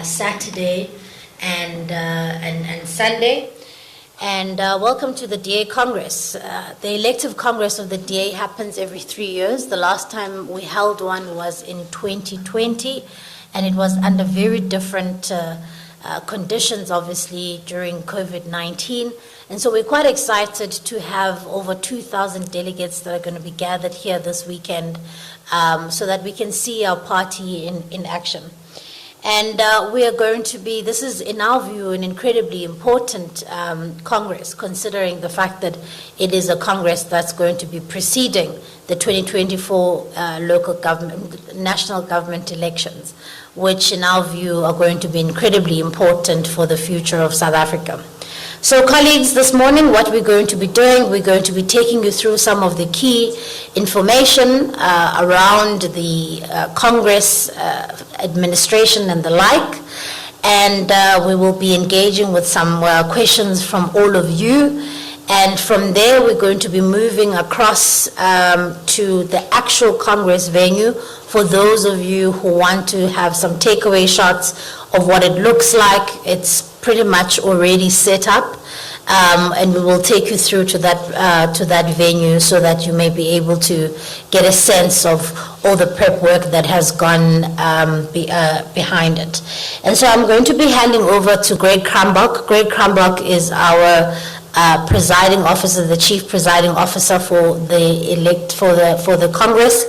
Saturday and Sunday. And welcome to the DA Congress. The elective Congress of the DA happens every 3 years. The last time we held one was in 2020, and it was under very different conditions, obviously, during COVID-19. And so we're quite excited to have over 2,000 delegates that are going to be gathered here this weekend so that we can see our party in action. And we are going to be, this is in our view an incredibly important Congress, considering the fact that it is a Congress that's going to be preceding the 2024 local government, national government elections, which in our view are going to be incredibly important for the future of South Africa. So colleagues, this morning what we're going to be doing, we're going to be taking you through some of the key information around the Congress administration and the like, and we will be engaging with some questions from all of you, and from there we're going to be moving across to the actual Congress venue for those of you who want to have some takeaway shots of what it looks like. It's pretty much already set up, and we will take you through to that venue so that you may be able to get a sense of all the prep work that has gone behind it. And so I'm going to be handing over to Greg Krambok. Greg Krambok is our presiding officer, the chief presiding officer for the Congress,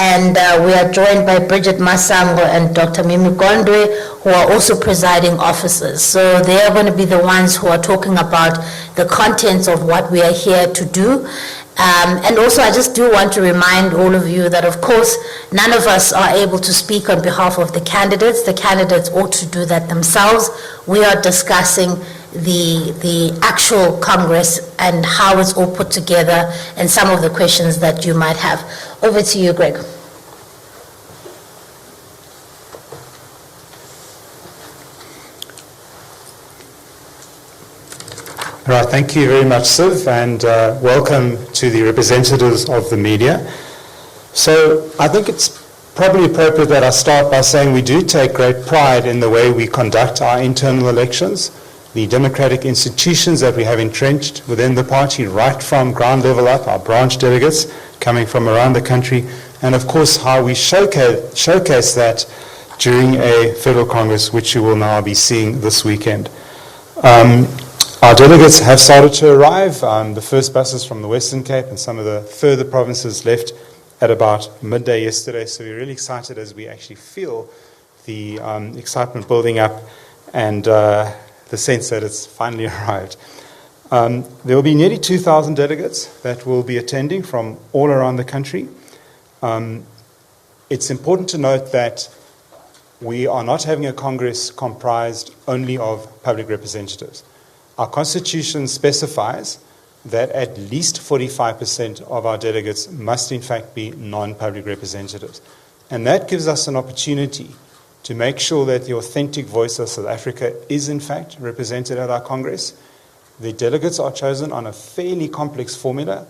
and we are joined by Bridget Masango and Dr. Mimi Gondwe, who are also presiding officers. So they are going to be the ones who are talking about the contents of what we are here to do. And also I just do want to remind all of you that of course none of us are able to speak on behalf of the candidates. The candidates ought to do that themselves. We are discussing the actual Congress and how it's all put together and some of the questions that you might have. Over to you, Greg. Right, thank you very much, Siv, and welcome to the representatives of the media. So I think it's probably appropriate that I start by saying we do take great pride in the way we conduct our internal elections, the democratic institutions that we have entrenched within the party right from ground level up, our branch delegates coming from around the country, and of course how we showcase that during a federal Congress, which you will now be seeing this weekend. Our delegates have started to arrive. The first buses from the Western Cape and some of the further provinces left at about midday yesterday, so we're really excited as we actually feel the excitement building up and the sense that it's finally arrived. There will be nearly 2,000 delegates that will be attending from all around the country. It's important to note that we are not having a Congress comprised only of public representatives. Our Constitution specifies that at least 45% of our delegates must in fact be non-public representatives. And that gives us an opportunity to make sure that the authentic voice of South Africa is in fact represented at our Congress. The delegates are chosen on a fairly complex formula.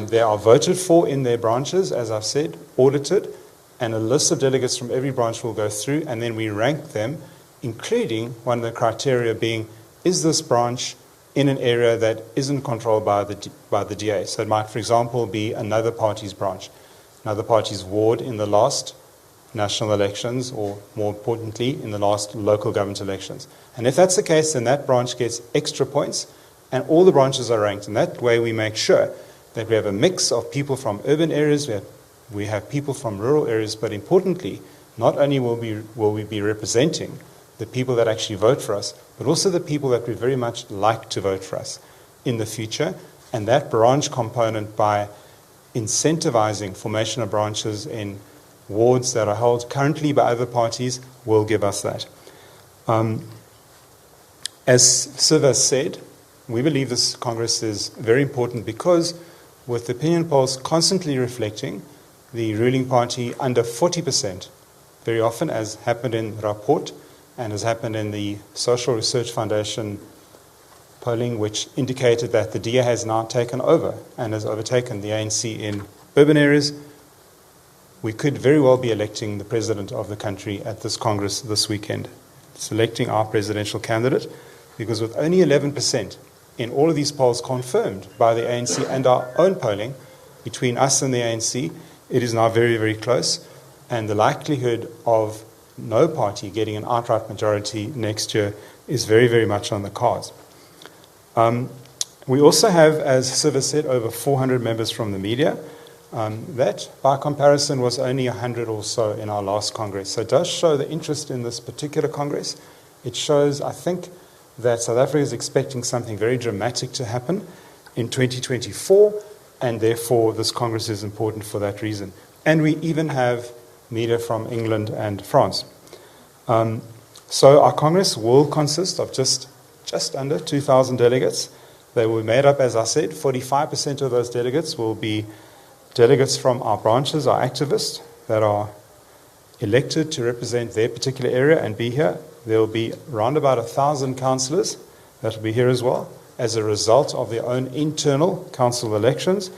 They are voted for in their branches, as I've said, audited, and a list of delegates from every branch will go through, and then we rank them, including one of the criteria being, is this branch in an area that isn't controlled by the DA? So it might, for example, be another party's branch, another party's ward in the last national elections, or more importantly, in the last local government elections. And if that's the case, then that branch gets extra points, and all the branches are ranked. And that way we make sure that we have a mix of people from urban areas, we have people from rural areas, but importantly, not only will we be representing the people that actually vote for us, but also the people that we very much like to vote for us in the future. And that branch component, by incentivizing formation of branches in wards that are held currently by other parties, will give us that. As Siv has said, we believe this Congress is very important because with opinion polls constantly reflecting the ruling party under 40%, very often, as happened in Rapport, and has happened in the Social Research Foundation polling, which indicated that the DA has now taken over and has overtaken the ANC in urban areas. We could very well be electing the president of the country at this Congress this weekend. selecting our presidential candidate, because with only 11% in all of these polls confirmed by the ANC and our own polling between us and the ANC, it is now very, very close, and the likelihood of no party getting an outright majority next year is very, very much on the cards. We also have, as Siva said, over 400 members from the media. That, by comparison, was only 100 or so in our last Congress. So it does show the interest in this particular Congress. It shows, I think, that South Africa is expecting something very dramatic to happen in 2024, and therefore this Congress is important for that reason. And we even have media from England and France. So our Congress will consist of just under 2,000 delegates. They will be made up, as I said, 45% of those delegates will be delegates from our branches, our activists, that are elected to represent their particular area and be here. There will be around about 1,000 councillors that will be here as well, as a result of their own internal council elections,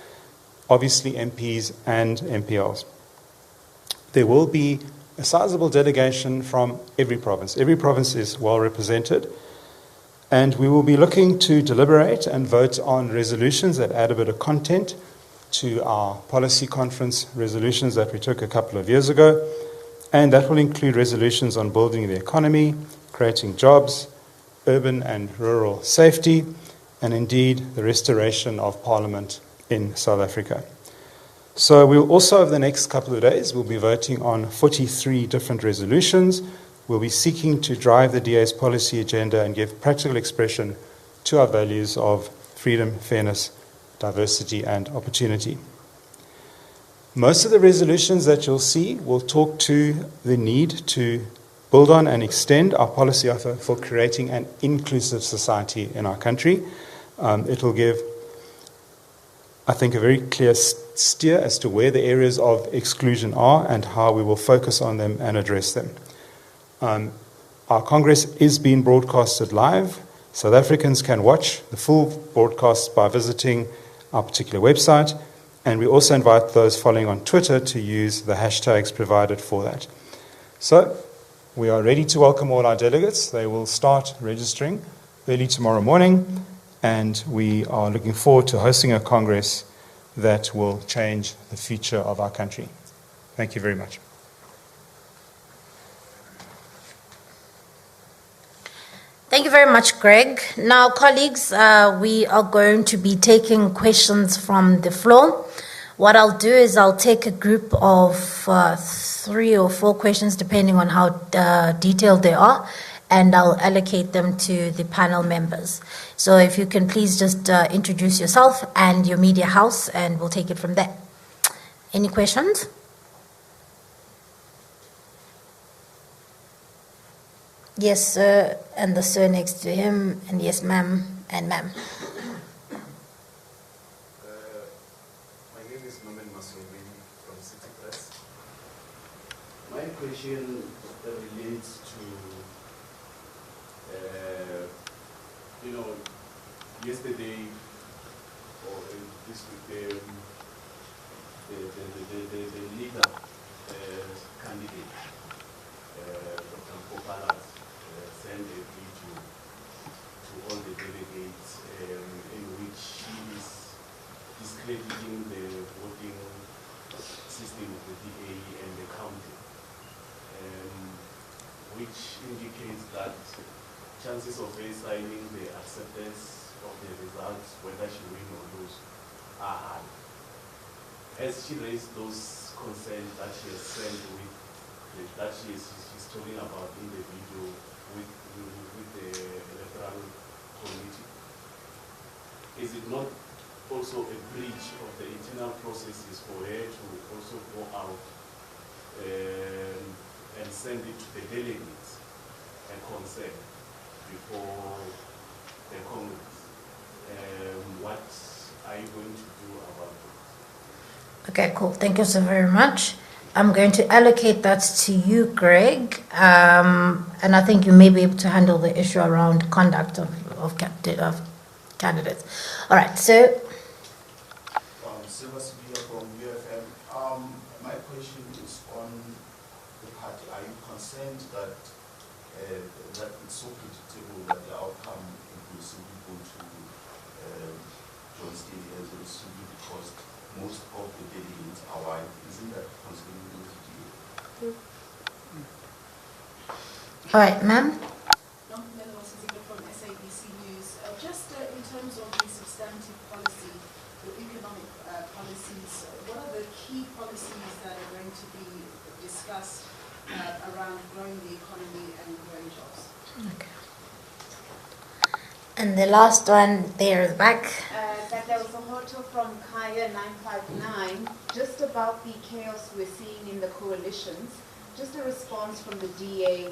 obviously MPs and MPLs. There will be a sizable delegation from every province. Every province is well represented. And we will be looking to deliberate and vote on resolutions that add a bit of content to our policy conference resolutions that we took a couple of years ago. And that will include resolutions on building the economy, creating jobs, urban and rural safety, and indeed the restoration of Parliament in South Africa. So we'll also, over the next couple of days, we'll be voting on 43 different resolutions. We'll be seeking to drive the DA's policy agenda and give practical expression to our values of freedom, fairness, diversity, and opportunity. Most of the resolutions that you'll see will talk to the need to build on and extend our policy offer for creating an inclusive society in our country. It will give, I think, a very clear steer as to where the areas of exclusion are and how we will focus on them and address them. Our Congress is being broadcasted live. South Africans can watch the full broadcast by visiting our particular website, and we also invite those following on Twitter to use the hashtags provided for that. So, we are ready to welcome all our delegates. They will start registering early tomorrow morning, and we are looking forward to hosting a Congress that will change the future of our country. Thank you very much. Thank you very much, Greg. Now, colleagues, we are going to be taking questions from the floor. What I'll do is I'll take a group of 3 or 4 questions, depending on how detailed they are, and I'll allocate them to the panel members. So if you can please just introduce yourself and your media house, and we'll take it from there. Any questions? Yes, sir, and the sir next to him, and yes, ma'am, and ma'am. My name is Norman Masovini from City Press. My question relates to, yesterday or this week, the leader candidate, Dr. Mpho Phalatse, sent a video to all the delegates in which he is discrediting the voting system of the DA and the county, which indicates that chances of her signing the acceptance of the results, whether she win or lose, are high. Has she raised those concerns that she has sent with, that she's talking about in the video with the electoral committee? Is it not also a breach of the internal processes for her to also go out and send it to the delegates and concern before the Congress? What are you going to do about it? Okay, cool. Thank you so very much. I'm going to allocate that to you, Greg, and I think you may be able to handle the issue around conduct of candidates. All right, so. Silva Sibia from UFM. My question is on the party. Are you concerned that that it's so predictable that the outcome will simply go to John Steenhuisen simply because most of the delegates are white? Isn't that concerning with the DA? All right, ma'am. From SABC News. Just in terms of the substantive policy, the economic policies, what are the key policies that are going to be discussed around growing the economy and growing jobs? Okay. And the last one there at the back. That there was a photo from Kaya 959, just about the chaos we're seeing in the coalitions. Just a response from the DA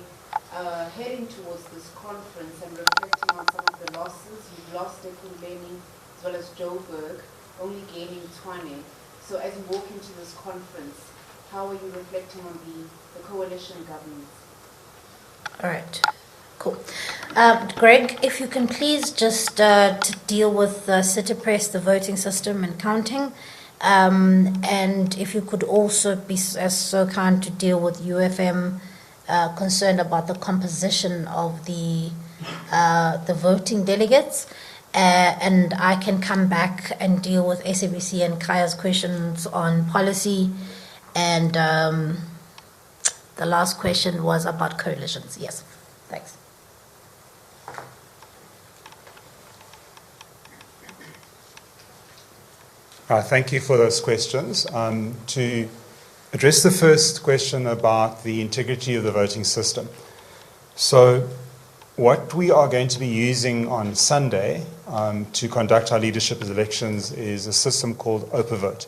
heading towards this conference and reflecting on some of the losses. You've lost Ekuleni as well as Joburg, only gaining Tshwane. So as you walk into this conference, how are you reflecting on the coalition government? All right. Cool. Greg, if you can please just to deal with City Press, the voting system and counting. And if you could also be as so kind to deal with UFM concerned about the composition of the voting delegates. And I can come back and deal with SABC and Kaya's questions on policy. And the last question was about coalitions. Yes, thanks. Thank you for those questions. To address the first question about the integrity of the voting system. So what we are going to be using on Sunday to conduct our leadership elections is a system called OpenVote.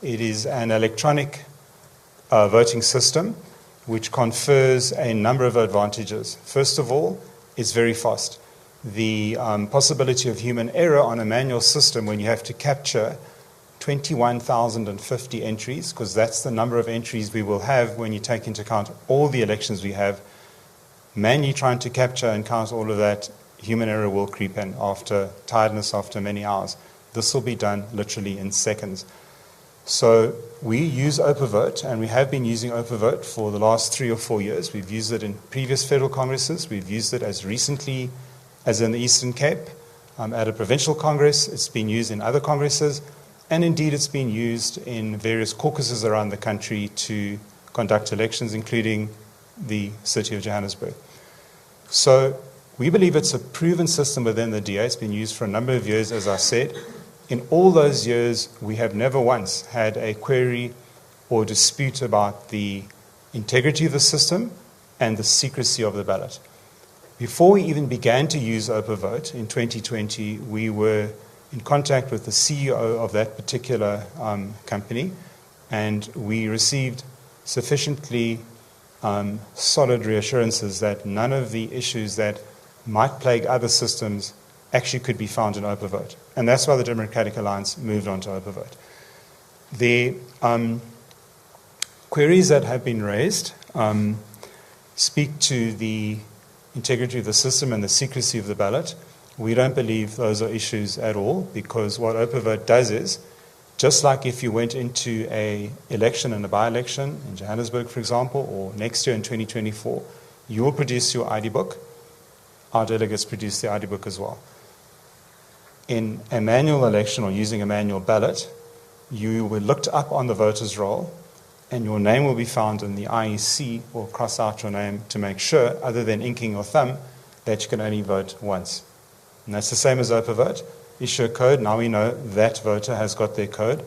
It is an electronic voting system which confers a number of advantages. First of all, it's very fast. The possibility of human error on a manual system when you have to capture 21,050 entries, because that's the number of entries we will have when you take into account all the elections we have. Manually trying to capture and count all of that, human error will creep in after tiredness, after many hours. This will be done literally in seconds. So we use OpenVote, and we have been using OpenVote for the last 3 or 4 years. We've used it in previous federal congresses. We've used it as recently as in the Eastern Cape at a provincial congress. It's been used in other congresses. And indeed, it's been used in various caucuses around the country to conduct elections, including the city of Johannesburg. So we believe it's a proven system within the DA. It's been used for a number of years, as I said. In all those years, we have never once had a query or dispute about the integrity of the system and the secrecy of the ballot. Before we even began to use OpenVote in 2020, we were in contact with the CEO of that particular company, and we received sufficiently solid reassurances that none of the issues that might plague other systems actually could be found in OpenVote. And that's why the Democratic Alliance moved on to OpenVote. The queries that have been raised speak to the integrity of the system and the secrecy of the ballot. We don't believe those are issues at all, because what OpenVote does is, just like if you went into an election and a by-election in Johannesburg, for example, or next year in 2024, you will produce your ID book. Our delegates produce the ID book as well. In a manual election or using a manual ballot, you will looked up on the voter's roll, and your name will be found in the IEC, or cross out your name to make sure, other than inking your thumb, that you can only vote once. And that's the same as OpenVote. Issue a code, now we know that voter has got their code,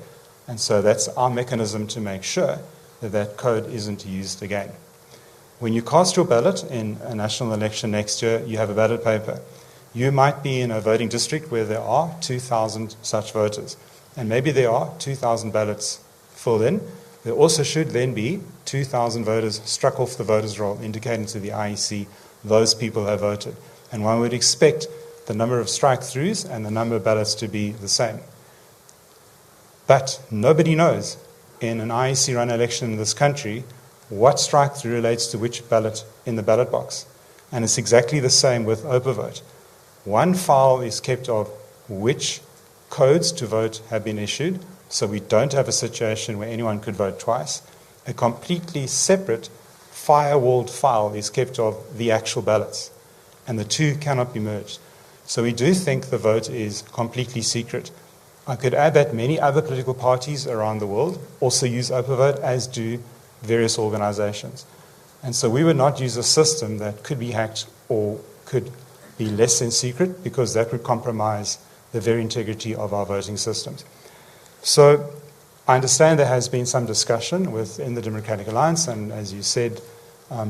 and so that's our mechanism to make sure that that code isn't used again. When you cast your ballot in a national election next year, you have a ballot paper. You might be in a voting district where there are 2,000 such voters, and maybe there are 2,000 ballots filled in. There also should then be 2,000 voters struck off the voters' roll, indicating to the IEC those people have voted. And one would expect the number of strike-throughs and the number of ballots to be the same. But nobody knows in an IEC-run election in this country what strike-through relates to which ballot in the ballot box. And it's exactly the same with OpenVote. One file is kept of which codes to vote have been issued, so we don't have a situation where anyone could vote twice. A completely separate firewalled file is kept of the actual ballots. and the two cannot be merged. So we do think the vote is completely secret. I could add that many other political parties around the world also use open vote, as do various organizations. And so we would not use a system that could be hacked or could be less than secret, because that would compromise the very integrity of our voting systems. So I understand there has been some discussion within the Democratic Alliance, and as you said,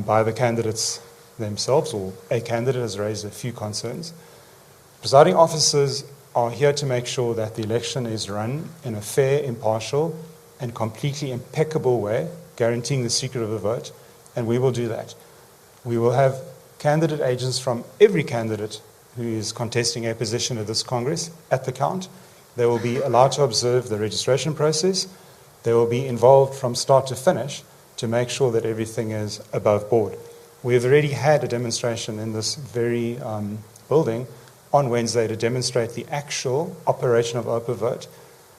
by the candidates themselves, or a candidate has raised a few concerns. Presiding officers are here to make sure that the election is run in a fair, impartial, and completely impeccable way, guaranteeing the secret of the vote, and we will do that. We will have candidate agents from every candidate who is contesting a position at this Congress at the count. They will be allowed to observe the registration process. They will be involved from start to finish to make sure that everything is above board. We have already had a demonstration in this very building on Wednesday to demonstrate the actual operation of open vote,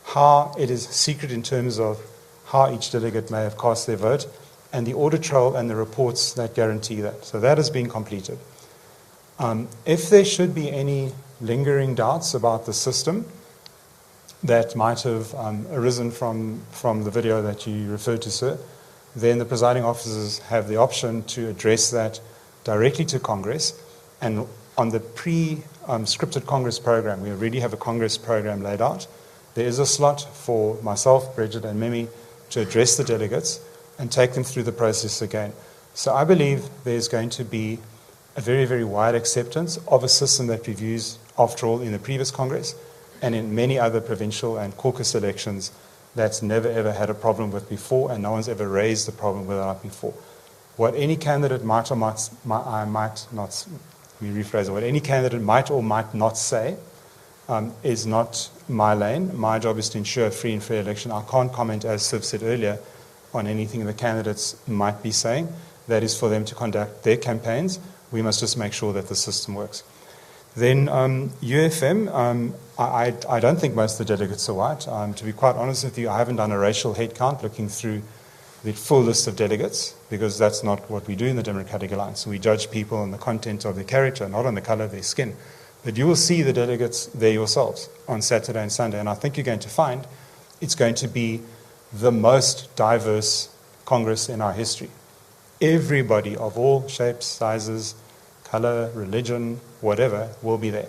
how it is secret in terms of how each delegate may have cast their vote, and the audit trail and the reports that guarantee that. So that has been completed. If there should be any lingering doubts about the system that might have arisen from the video that you referred to, sir, then the presiding officers have the option to address that directly to Congress. And on the pre-scripted Congress program, we already have a Congress program laid out. There is a slot for myself, Bridget, and Mimi to address the delegates and take them through the process again. So I believe there's going to be a very, very wide acceptance of a system that we've used, after all, in the previous Congress and in many other provincial and caucus elections that's never, ever had a problem with before, and no one's ever raised the problem with it before. What any candidate might or might not, let me rephrase it, what any candidate might or might not say is not my lane. My job is to ensure a free and fair election. I can't comment, as Siv said earlier, on anything the candidates might be saying. That is for them to conduct their campaigns. We must just make sure that the system works. Then UFM, I don't think most of the delegates are white. To be quite honest with you, I haven't done a racial head count looking through the full list of delegates, because that's not what we do in the Democratic Alliance. We judge people on the content of their character, not on the color of their skin. But you will see the delegates there yourselves on Saturday and Sunday, and I think you're going to find it's going to be the most diverse Congress in our history. Everybody of all shapes, sizes, color, religion, whatever, will be there.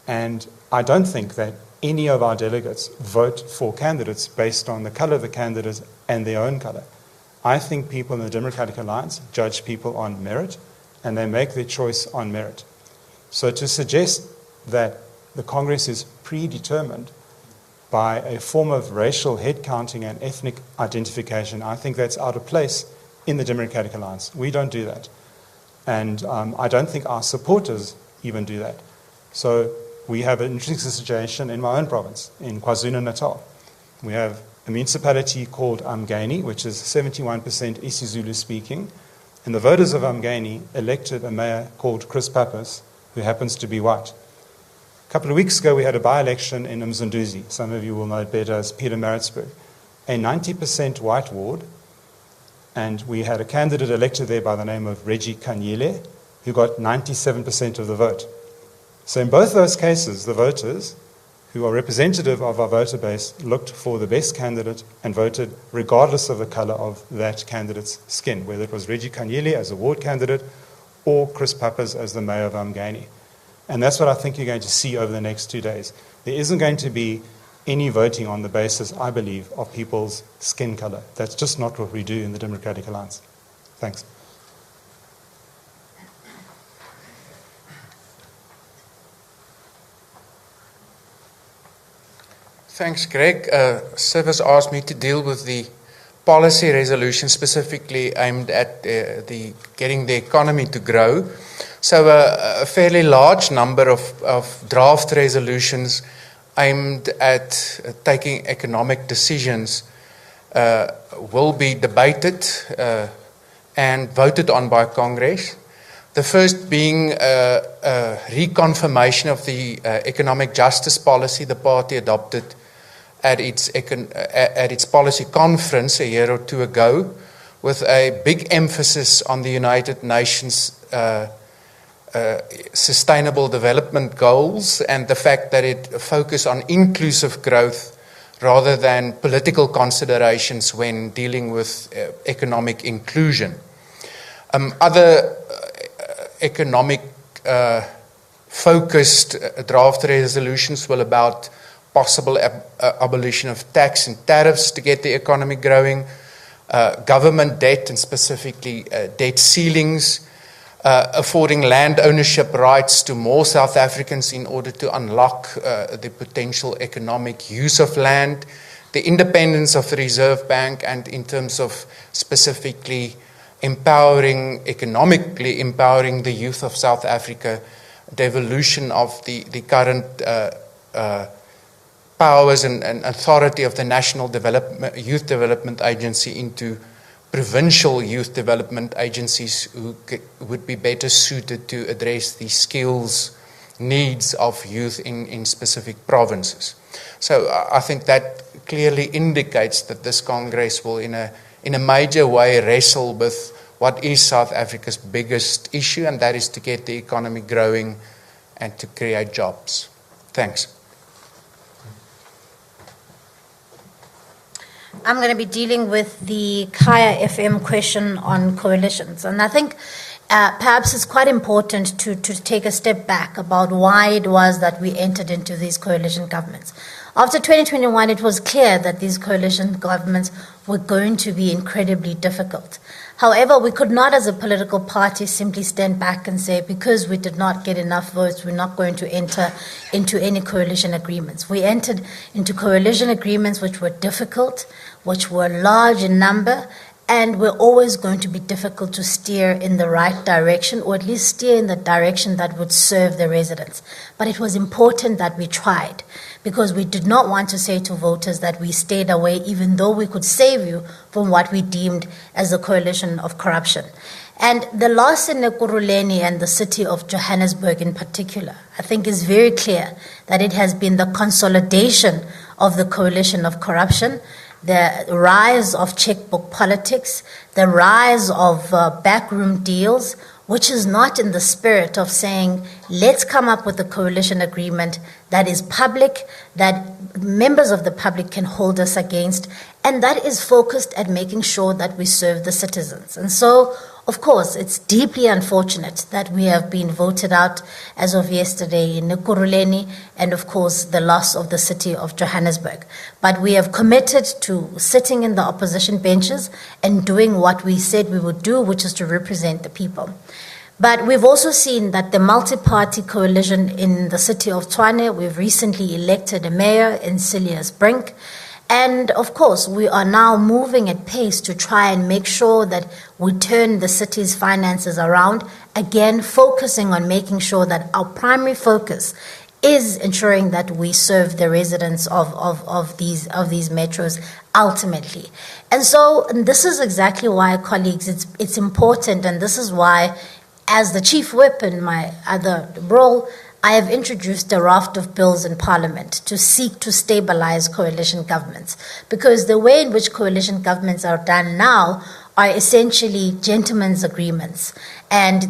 And I don't think that any of our delegates vote for candidates based on the color of the candidates and their own color. I think people in the Democratic Alliance judge people on merit, and they make their choice on merit. So to suggest that the Congress is predetermined by a form of racial head counting and ethnic identification, I think that's out of place in the Democratic Alliance. We don't do that. And I don't think our supporters even do that. So we have an interesting situation in my own province, in KwaZulu-Natal. We have a municipality called Umgeni, which is 71% isiZulu speaking, and the voters of Umgeni elected a mayor called Chris Pappas, who happens to be white. A couple of weeks ago, we had a by-election in Mzunduzi. Some of you will know it better as Peter Maritzburg, a 90% white ward, and we had a candidate elected there by the name of Reggie Kanyile, who got 97% of the vote. So in both those cases, the voters, who are representative of our voter base, looked for the best candidate and voted regardless of the color of that candidate's skin, whether it was Reggie Kanyile as a ward candidate or Chris Pappas as the mayor of Umgeni. And that's what I think you're going to see over the next 2 days. There isn't going to be any voting on the basis, I believe, of people's skin color. That's just not what we do in the Democratic Alliance. Thanks. Thanks, Greg. Siv has asked me to deal with the policy resolution specifically aimed at getting the economy to grow. So a fairly large number of draft resolutions aimed at taking economic decisions will be debated and voted on by Congress. The first being a reconfirmation of the economic justice policy the party adopted at its policy conference a year or two ago, with a big emphasis on the United Nations sustainable development goals and the fact that it focus on inclusive growth rather than political considerations when dealing with economic inclusion. Other economic focused draft resolutions will about possible abolition of tax and tariffs to get the economy growing, government debt and specifically debt ceilings, affording land ownership rights to more South Africans in order to unlock the potential economic use of land, the independence of the Reserve Bank, and in terms of specifically economically empowering the youth of South Africa, the evolution of the current powers and authority of the National Youth Development Agency into provincial youth development agencies who would be better suited to address the skills needs of youth in specific provinces. So I think that clearly indicates that this Congress will in a major way wrestle with what is South Africa's biggest issue, and that is to get the economy growing and to create jobs. Thanks. I'm going to be dealing with the Kaya FM question on coalitions. And I think perhaps it's quite important to take a step back about why it was that we entered into these coalition governments. After 2021, it was clear that these coalition governments were going to be incredibly difficult. However, we could not as a political party simply stand back and say, because we did not get enough votes, we're not going to enter into any coalition agreements. We entered into coalition agreements which were difficult, which were large in number, and were always going to be difficult to steer in the right direction, or at least steer in the direction that would serve the residents. But it was important that we tried, because we did not want to say to voters that we stayed away, even though we could save you from what we deemed as a coalition of corruption. And the loss in Ekurhuleni and the city of Johannesburg in particular, I think is very clear that it has been the consolidation of the coalition of corruption, the rise of checkbook politics, the rise of backroom deals, which is not in the spirit of saying, let's come up with a coalition agreement that is public, that members of the public can hold us against, and that is focused at making sure that we serve the citizens. And so, of course, it's deeply unfortunate that we have been voted out as of yesterday in Ekurhuleni, and of course the loss of the city of Johannesburg. But we have committed to sitting in the opposition benches and doing what we said we would do, which is to represent the people. But we've also seen that the multi-party coalition in the city of Tshwane, we've recently elected a mayor in Silius Brink. And of course, we are now moving at pace to try and make sure that we turn the city's finances around, again, focusing on making sure that our primary focus is ensuring that we serve the residents of these metros ultimately. And so this is exactly why, colleagues, it's important, and this is why, as the chief whip in my other role, I have introduced a raft of bills in Parliament to seek to stabilize coalition governments, because the way in which coalition governments are done now are essentially gentlemen's agreements, and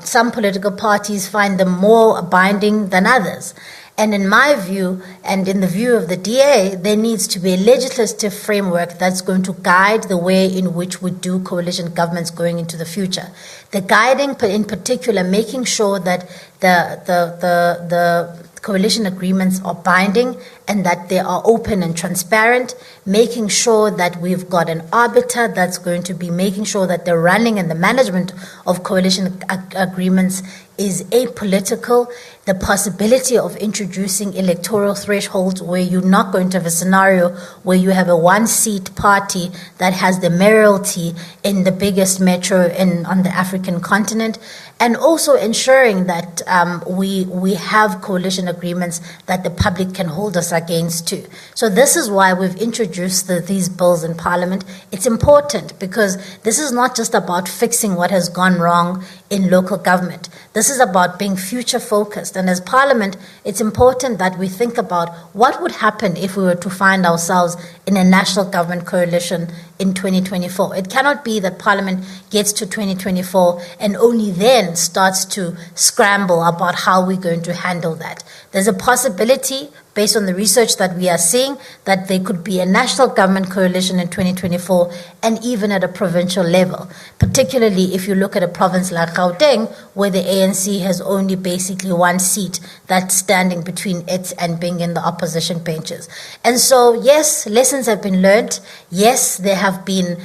some political parties find them more binding than others. And in my view, and in the view of the DA, there needs to be a legislative framework that's going to guide the way in which we do coalition governments going into the future. The guiding, in particular, making sure that the coalition agreements are binding and that they are open and transparent, making sure that we've got an arbiter that's going to be making sure that the running and the management of coalition agreements is apolitical, the possibility of introducing electoral thresholds where you're not going to have a scenario where you have a one-seat party that has the mayoralty in the biggest metro on the African continent, and also ensuring that we have coalition agreements that the public can hold us against too. So this is why we've introduced these bills in Parliament. It's important because this is not just about fixing what has gone wrong in local government. This This is about being future focused. And as Parliament, it's important that we think about what would happen if we were to find ourselves in a national government coalition in 2024. It cannot be that Parliament gets to 2024 and only then starts to scramble about how we're going to handle that. There's a possibility, based on the research that we are seeing, that there could be a national government coalition in 2024 and even at a provincial level, particularly if you look at a province like Gauteng, where the ANC has only basically one seat that's standing between it and being in the opposition benches. And so, yes, lessons have been learned. Yes, there have been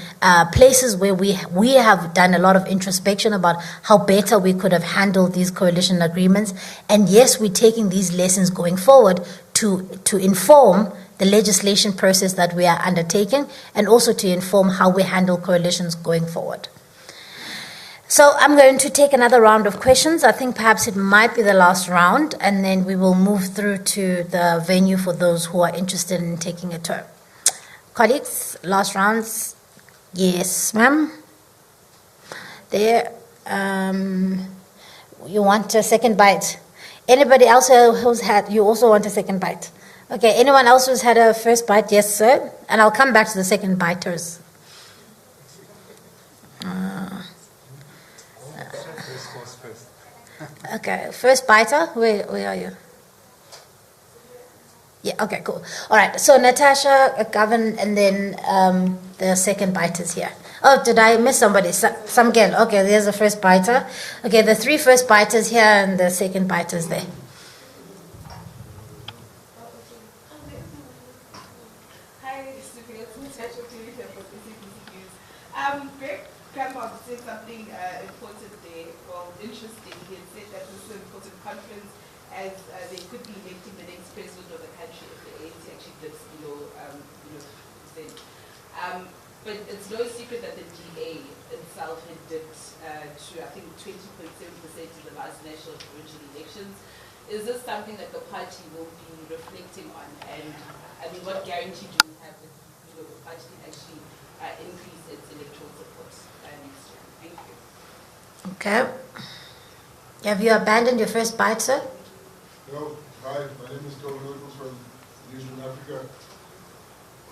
places where we have done a lot of introspection about how better we could have handled these coalition agreements. And yes, we're taking these lessons going forward to inform the legislation process that we are undertaking and also to inform how we handle coalitions going forward. So I'm going to take another round of questions. I think perhaps it might be the last round, and then we will move through to the venue for those who are interested in taking a turn. Colleagues, last rounds. Yes, ma'am. There. You want a second bite? Anybody else who's had, you also want a second bite? Okay, anyone else who's had a first bite? Yes, sir. And I'll come back to the second biters. Okay, first biter, where are you? Yeah, okay, cool. All right, so Natasha, Gavin, and then the second biters here. Oh, did I miss somebody? Some girl. Okay, there's the first biter. Okay, the three first biters here and the second biters there. Hi, Natasha from SABC News. Greg Grandma said something important there, well, interesting. He had said that this is an important conference as they could be electing the next president of the country if the ANC actually gets percent. But it's no secret that the DA itself had dipped to, I think, 20.7% in the last national provincial elections. Is this something that the party will be reflecting on? And I mean, what guarantee do you have that the party can actually increase its electoral support next year? Thank you. Okay. Have you abandoned your first bite, sir? Hello. Hi, my name is Tony Nichols from News in Africa.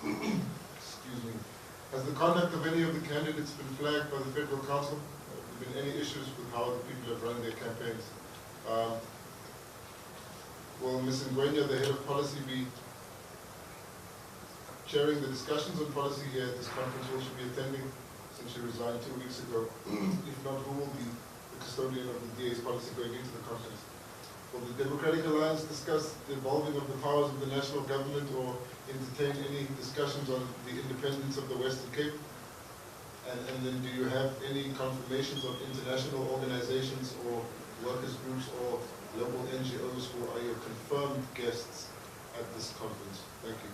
Excuse me. Has the conduct of any of the candidates been flagged by the Federal Council? Have there been any issues with how the people have run their campaigns? Will Ms. Ngwenya, the head of policy, be chairing the discussions on policy here at this conference? Will she be attending since she resigned 2 weeks ago? If not, who will be the custodian of the DA's policy going into the conference? Will the Democratic Alliance discuss the evolving of the powers of the national government or entertain any discussions on the independence of the Western Cape? And then do you have any confirmations of international organizations or workers' groups or local NGOs who are your confirmed guests at this conference? Thank you.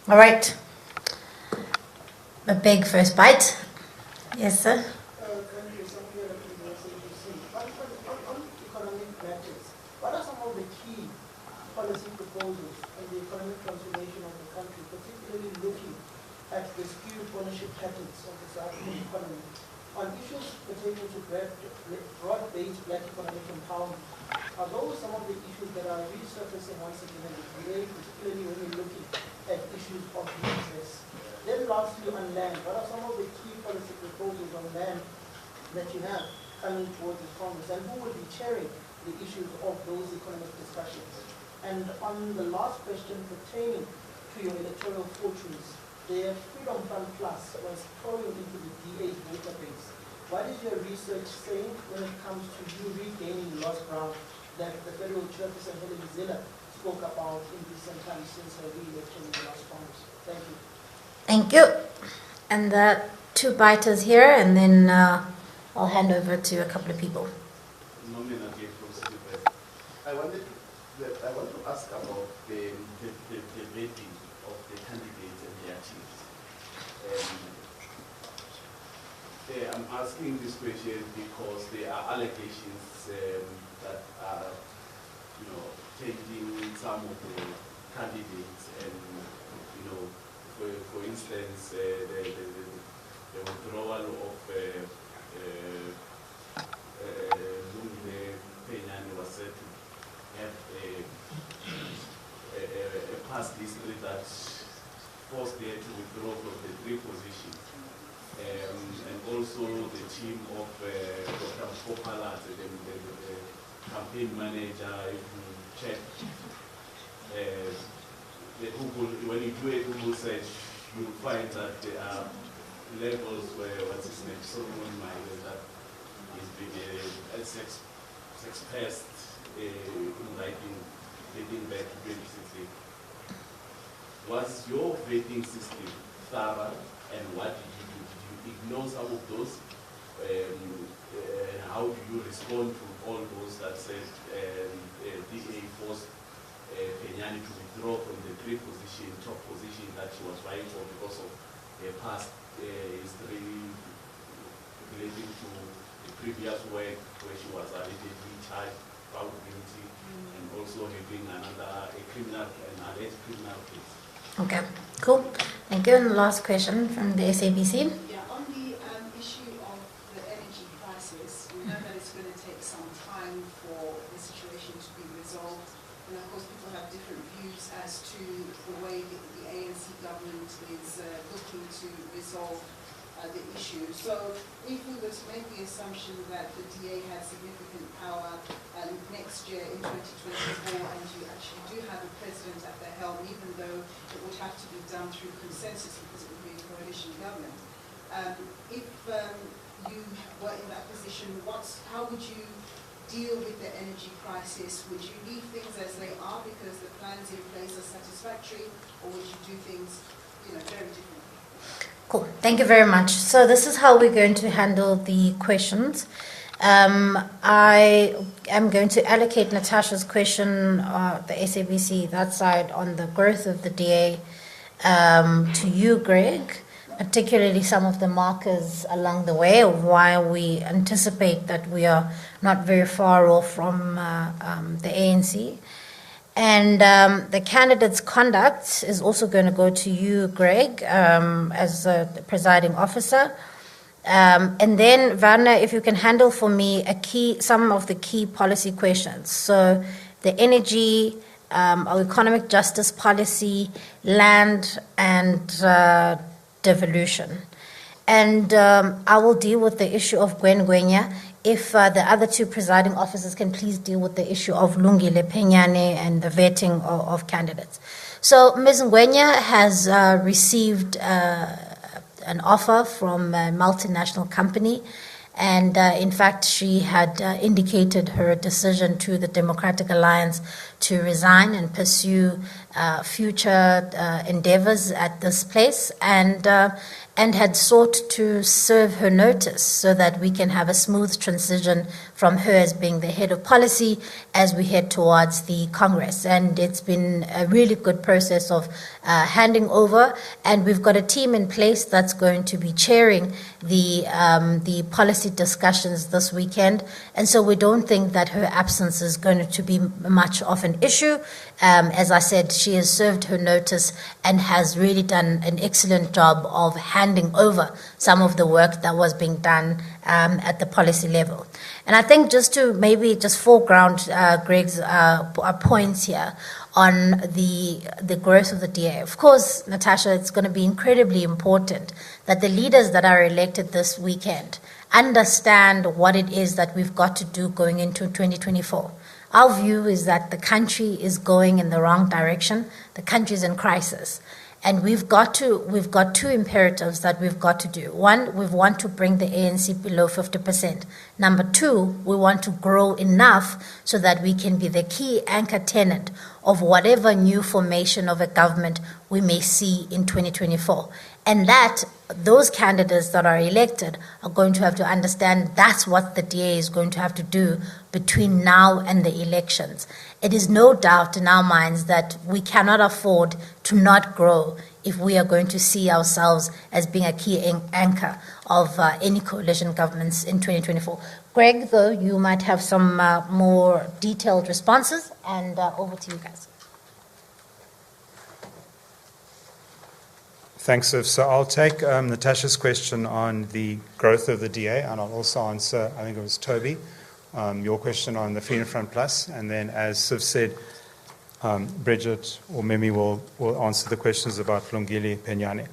All right. A big first bite. Yes, sir. What are some of the key policy proposals in the economic transformation of the country, particularly looking at the skewed ownership patterns of the South African economy on issues pertaining to broad-based black economic empowerment? Are those some of the issues that are resurfacing once again in the debate, particularly when you're looking at issues of interest? Then lastly, on land, what are some of the key policy proposals on land that you have coming towards the Congress, and who will be chairing the issues of those economic discussions? And on the last question pertaining to your electoral fortunes, the Freedom Fund Plus was pouring into the DA's database. What is your research saying when it comes to you regaining lost ground that the federal chairperson Helen Zille spoke about in recent times since her re-election in the last Congress? Thank you. Thank you. And the two biters here, and then I'll hand over to a couple of people. I want to ask about the rating of the candidates and their teams. I'm asking this question because there are allegations that are, taking some of the candidates and, for instance, the withdrawal of Kenyani was said to have a past history that forced her to withdraw from the 3 positions. And also the team of Dr. Mpho Phalatse, the campaign manager, if you check the Google, when you do a Google search, you'll find that there are levels where what's his name, Solomon Myers, that is being expressed in writing dating back to 2016. Was your vetting system thorough, and what did you do? Did you ignore some of those? How do you respond to all those that said DA forced Kenyani to withdraw from the 3 position, top position that she was vying for because of past history relating to the previous work where she was allegedly charged, found guilty, and also having an alleged criminal case. Okay, cool. Thank you. And the last question from the SABC. Yeah, on the issue of the energy crisis, we know that it's going to take some time for the situation to be resolved. And of course, people have different views as to the way the ANC government is looking to resolve the issue. So if we were to make the assumption that the DA has significant power next year in 2024, and you actually do have a president at the helm, even though it would have to be done through consensus because it would be a coalition government. If you were in that position, how would you deal with the energy crisis? Would you leave things as they are because the plans in place are satisfactory, or would you do things, very differently? Cool. Thank you very much. So this is how we're going to handle the questions. I am going to allocate Natasha's question, the SABC, that side on the growth of the DA, to you, Greg, particularly some of the markers along the way of why we anticipate that we are not very far off from the ANC. And the candidate's conduct is also going to go to you, Greg, as the presiding officer. And then, Werner, if you can handle for me some of the key policy questions. So the energy, our economic justice policy, land, and devolution. And I will deal with the issue of Gwen Gwenya. If the other 2 presiding officers can please deal with the issue of Lungile Penyane and the vetting of candidates. So Ms. Ngwenya has received an offer from a multinational company, and in fact she had indicated her decision to the Democratic Alliance to resign and pursue future endeavors at this place, and had sought to serve her notice so that we can have a smooth transition from her as being the head of policy as we head towards the Congress. And it's been a really good process of handing over, and we've got a team in place that's going to be chairing the policy discussions this weekend. And so we don't think that her absence is going to be much of an issue. As I said, she has served her notice and has really done an excellent job of handing over some of the work that was being done at the policy level. And I think just to maybe just foreground Greg's points here on the growth of the DA. Of course, Natasha, it's going to be incredibly important that the leaders that are elected this weekend understand what it is that we've got to do going into 2024. Our view is that the country is going in the wrong direction. The country is in crisis. And we've got 2 imperatives that we've got to do. One, we want to bring the ANC below 50%. Number 2, we want to grow enough so that we can be the key anchor tenant of whatever new formation of a government we may see in 2024. And that those candidates that are elected are going to have to understand that's what the DA is going to have to do between now and the elections. It is no doubt in our minds that we cannot afford to not grow if we are going to see ourselves as being a key anchor of any coalition governments in 2024. Greg, though, you might have some more detailed responses, and over to you guys. Thanks, Viv. So I'll take Natasha's question on the growth of the DA, and I'll also answer, I think it was Toby, your question on the Freedom Front Plus, and then, as Siv said, Bridget or Mimi will answer the questions about Lungile Penyane.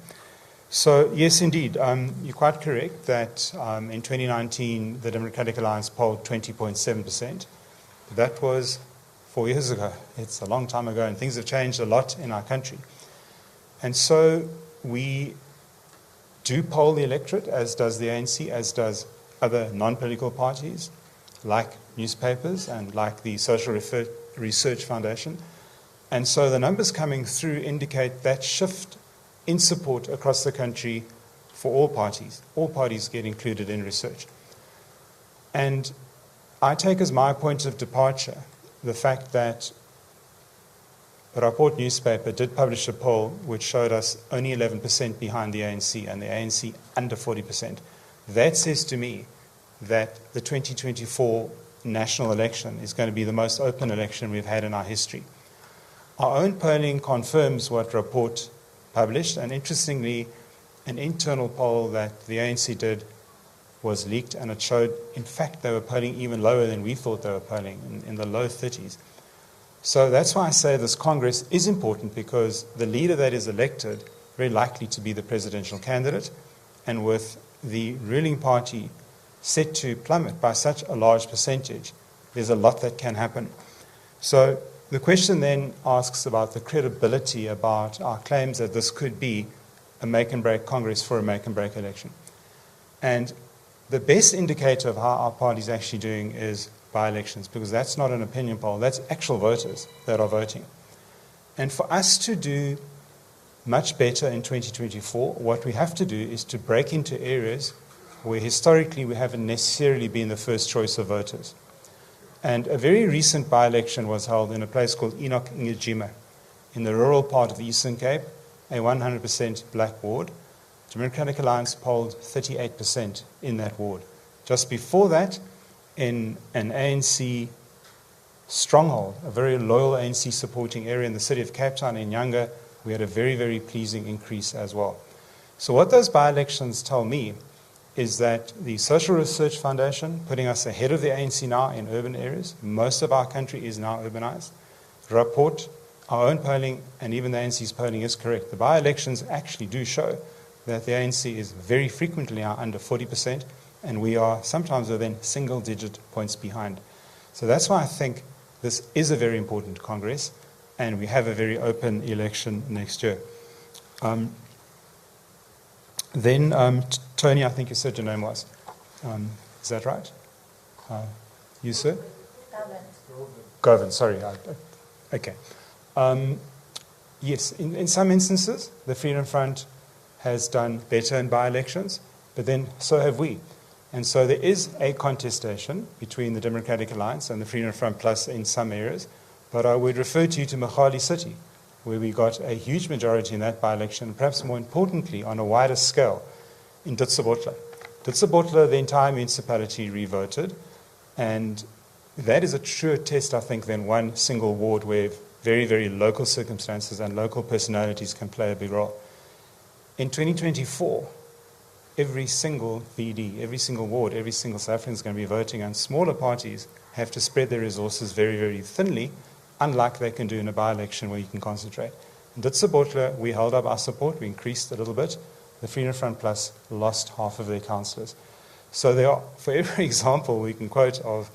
So, yes, indeed, you're quite correct that in 2019 the Democratic Alliance polled 20.7%. That was 4 years ago. It's a long time ago, and things have changed a lot in our country. And so we do poll the electorate, as does the ANC, as does other non-political parties, like newspapers and like the Social Research Foundation. And so the numbers coming through indicate that shift in support across the country for all parties. All parties get included in research. And I take as my point of departure the fact that the Rapport newspaper did publish a poll which showed us only 11% behind the ANC and the ANC under 40%. That says to me that the 2024 national election is going to be the most open election we've had in our history. Our own polling confirms what Rapport published, and interestingly, an internal poll that the ANC did was leaked, and it showed, in fact, they were polling even lower than we thought they were polling, in the low 30s. So that's why I say this Congress is important, because the leader that is elected, very likely to be the presidential candidate, and with the ruling party set to plummet by such a large percentage, there's a lot that can happen. So the question then asks about the credibility about our claims that this could be a make-and-break Congress for a make-and-break election. And the best indicator of how our party is actually doing is by-elections, because that's not an opinion poll, that's actual voters that are voting. And for us to do much better in 2024, what we have to do is to break into areas where historically we haven't necessarily been the first choice of voters. And a very recent by-election was held in a place called Enoch Ngijima, in the rural part of the Eastern Cape, a 100% black ward. Democratic Alliance polled 38% in that ward. Just before that, in an ANC stronghold, a very loyal ANC supporting area in the city of Cape Town in Nyanga, we had a very, very pleasing increase as well. So what those by-elections tell me is that the Social Research Foundation, putting us ahead of the ANC now in urban areas, most of our country is now urbanized. Rapport, our own polling, and even the ANC's polling is correct. The by-elections actually do show that the ANC is very frequently now under 40%, and we are sometimes within single-digit points behind. So that's why I think this is a very important Congress, and we have a very open election next year. Tony, I think you said your name was. Is that right? You, sir? Govan, sorry. Okay. Yes, in some instances, the Freedom Front has done better in by-elections, but then so have we. And so there is a contestation between the Democratic Alliance and the Freedom Front Plus in some areas, but I would refer you to Mogale City, where we got a huge majority in that by-election, perhaps more importantly, on a wider scale, in Ditsobotla. Ditsobotla, the entire municipality re-voted, and that is a truer test, I think, than one single ward where very, very local circumstances and local personalities can play a big role. In 2024, every single VD, every single ward, every single South African is going to be voting, and smaller parties have to spread their resources very, very thinly, unlike they can do in a by-election where you can concentrate. In Ditsobotla, we held up our support, we increased a little bit. The Freedom Front Plus lost half of their councillors. So there are, for every example we can quote of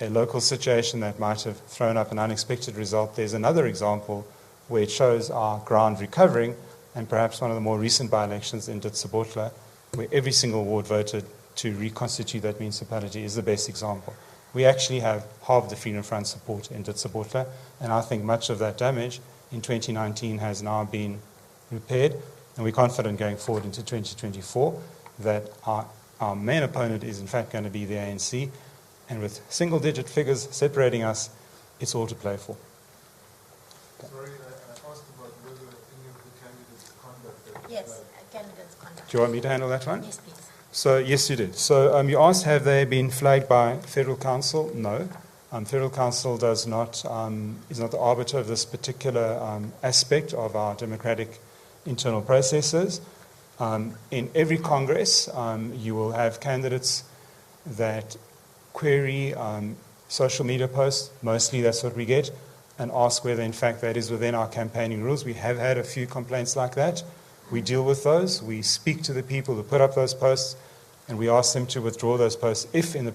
a local situation that might have thrown up an unexpected result, there's another example where it shows our ground recovering, and perhaps one of the more recent by-elections in Ditsobotla, where every single ward voted to reconstitute that municipality, is the best example. We actually have half the Freedom Front support in Ditsobotla, and I think much of that damage in 2019 has now been repaired, and we're confident going forward into 2024 that our main opponent is in fact going to be the ANC, and with single-digit figures separating us, it's all to play for. Sorry, I asked about whether any of the candidates conduct. Yes, candidates conduct. Do you want me to handle that one? Yes, please. So, yes, you did. So, you asked, have they been flagged by Federal Council? No. Federal Council is not the arbiter of this particular aspect of our democratic internal processes. In every Congress, you will have candidates that query social media posts, mostly that's what we get, and ask whether in fact that is within our campaigning rules. We have had a few complaints like that. We deal with those. We speak to the people who put up those posts, and we ask them to withdraw those posts if, in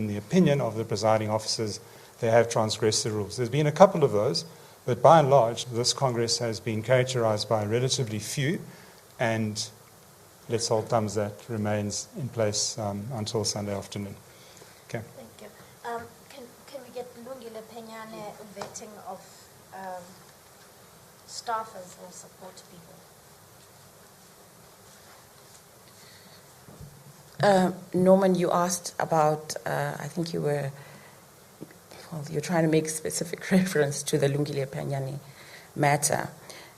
the opinion of the presiding officers, they have transgressed the rules. There's been a couple of those, but by and large, this Congress has been characterized by relatively few, and let's hold thumbs that remains in place until Sunday afternoon. Okay. Thank you. Can we get Lungile Penyane vetting of staffers or support people? Norman, you asked about, I think you're trying to make specific reference to the Lungile Penyane matter.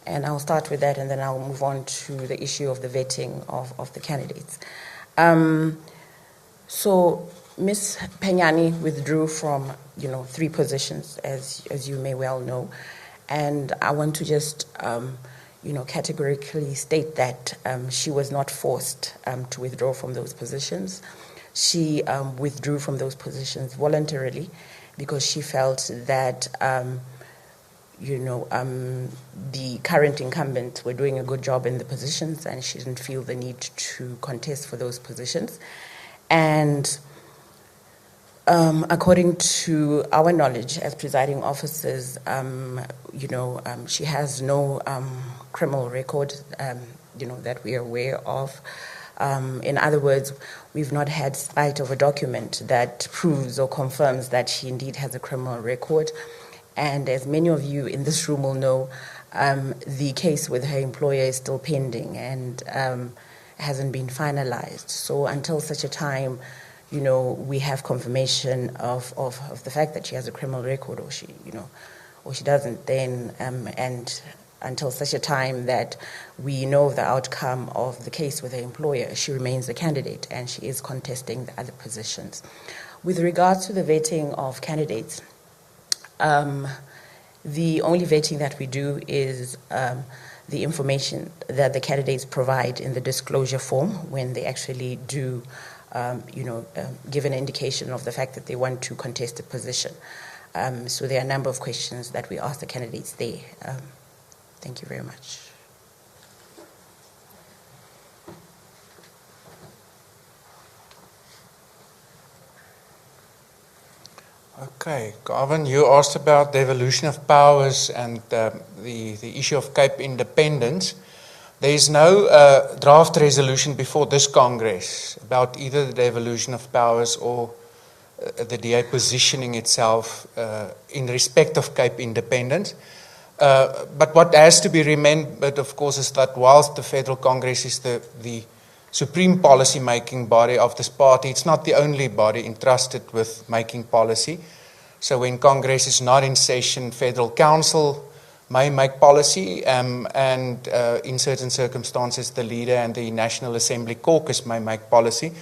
And I'll start with that, and then I'll move on to the issue of the vetting of the candidates. So Ms. Penyane withdrew from, 3 positions, as you may well know. And I want to just, categorically state that she was not forced to withdraw from those positions. She withdrew from those positions voluntarily because she felt that, the current incumbent were doing a good job in the positions, and she didn't feel the need to contest for those positions. And according to our knowledge as presiding officers, she has no criminal record, that we are aware of. In other words, we've not had sight of a document that proves or confirms that she indeed has a criminal record. And as many of you in this room will know, the case with her employer is still pending and hasn't been finalized. So until such a time, we have confirmation of the fact that she has a criminal record, or she doesn't, then, and until such a time that we know the outcome of the case with her employer, she remains a candidate and she is contesting the other positions. With regards to the vetting of candidates, the only vetting that we do is the information that the candidates provide in the disclosure form when they actually do, give an indication of the fact that they want to contest a position. So there are a number of questions that we ask the candidates there. Thank you very much. Okay, Garvin, you asked about the evolution of powers and the issue of Cape independence. There is no draft resolution before this Congress about either the devolution of powers or the DA positioning itself in respect of Cape independence. But what has to be remembered, of course, is that whilst the Federal Congress is the supreme policy-making body of this party, it's not the only body entrusted with making policy. So when Congress is not in session, Federal Council may make policy, and in certain circumstances, the leader and the National Assembly caucus may make policy.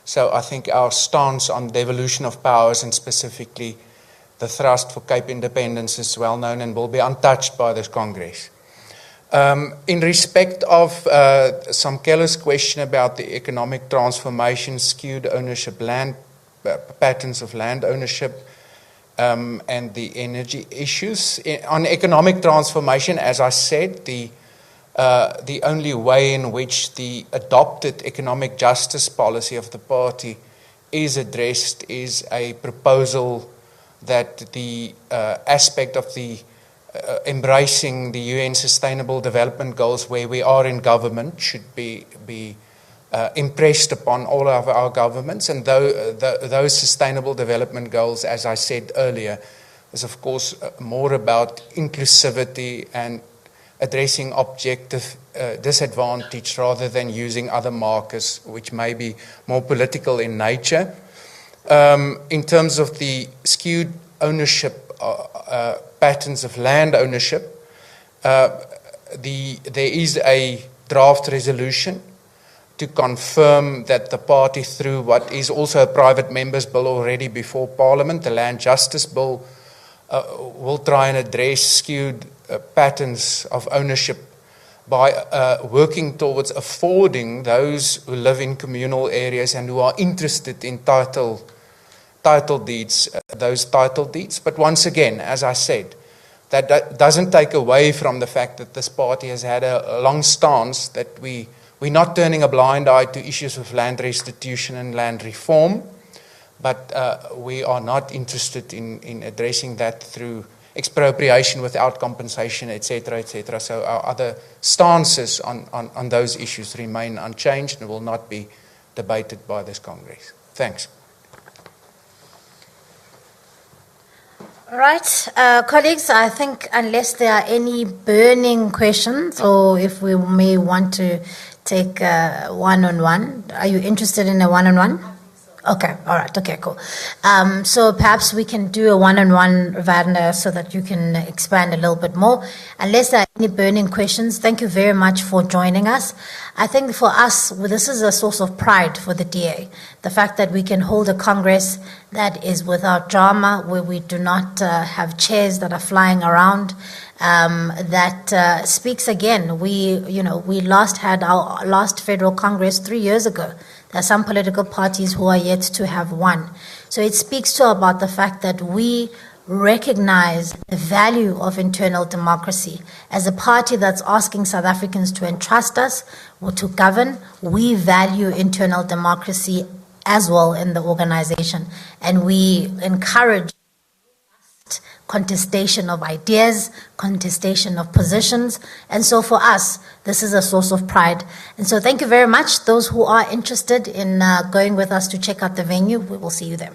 So I think our stance on devolution of powers, and specifically the thrust for Cape independence, is well known and will be untouched by this Congress. In respect of Samkela's question about the economic transformation, skewed ownership, land patterns of land ownership, and the energy issues. On economic transformation, as I said, the only way in which the adopted economic justice policy of the party is addressed is a proposal that the aspect of the embracing the UN Sustainable Development Goals where we are in government should be impressed upon all of our governments. And those Sustainable Development Goals, as I said earlier, is of course more about inclusivity and addressing objective disadvantage rather than using other markers which may be more political in nature. In terms of the skewed ownership patterns of land ownership, there is a draft resolution to confirm that the party, through what is also a private member's bill already before Parliament, the Land Justice Bill, will try and address skewed patterns of ownership by working towards affording those who live in communal areas and who are interested in title title deeds, those title deeds. But once again, as I said, that doesn't take away from the fact that this party has had a long stance that we're not turning a blind eye to issues of land restitution and land reform, but we are not interested in addressing that through expropriation without compensation, etc., etc. So our other stances on those issues remain unchanged and will not be debated by this Congress. Thanks. All right, colleagues, I think unless there are any burning questions, or if we may want to take one-on-one, are you interested in a one-on-one? Okay, all right, okay, cool. So perhaps we can do a one-on-one, Varna, so that you can expand a little bit more. Unless there are any burning questions, thank you very much for joining us. I think for us, this is a source of pride for the DA. The fact that we can hold a Congress that is without drama, where we do not have chairs that are flying around, that speaks again. We last had our last federal Congress 3 years ago. There are some political parties who are yet to have won. So it speaks to about the fact that we recognize the value of internal democracy. As a party that's asking South Africans to entrust us or to govern, we value internal democracy as well in the organization. And we encourage contestation of ideas, contestation of positions. And so for us, this is a source of pride. And so thank you very much. Those who are interested in going with us to check out the venue, we will see you there.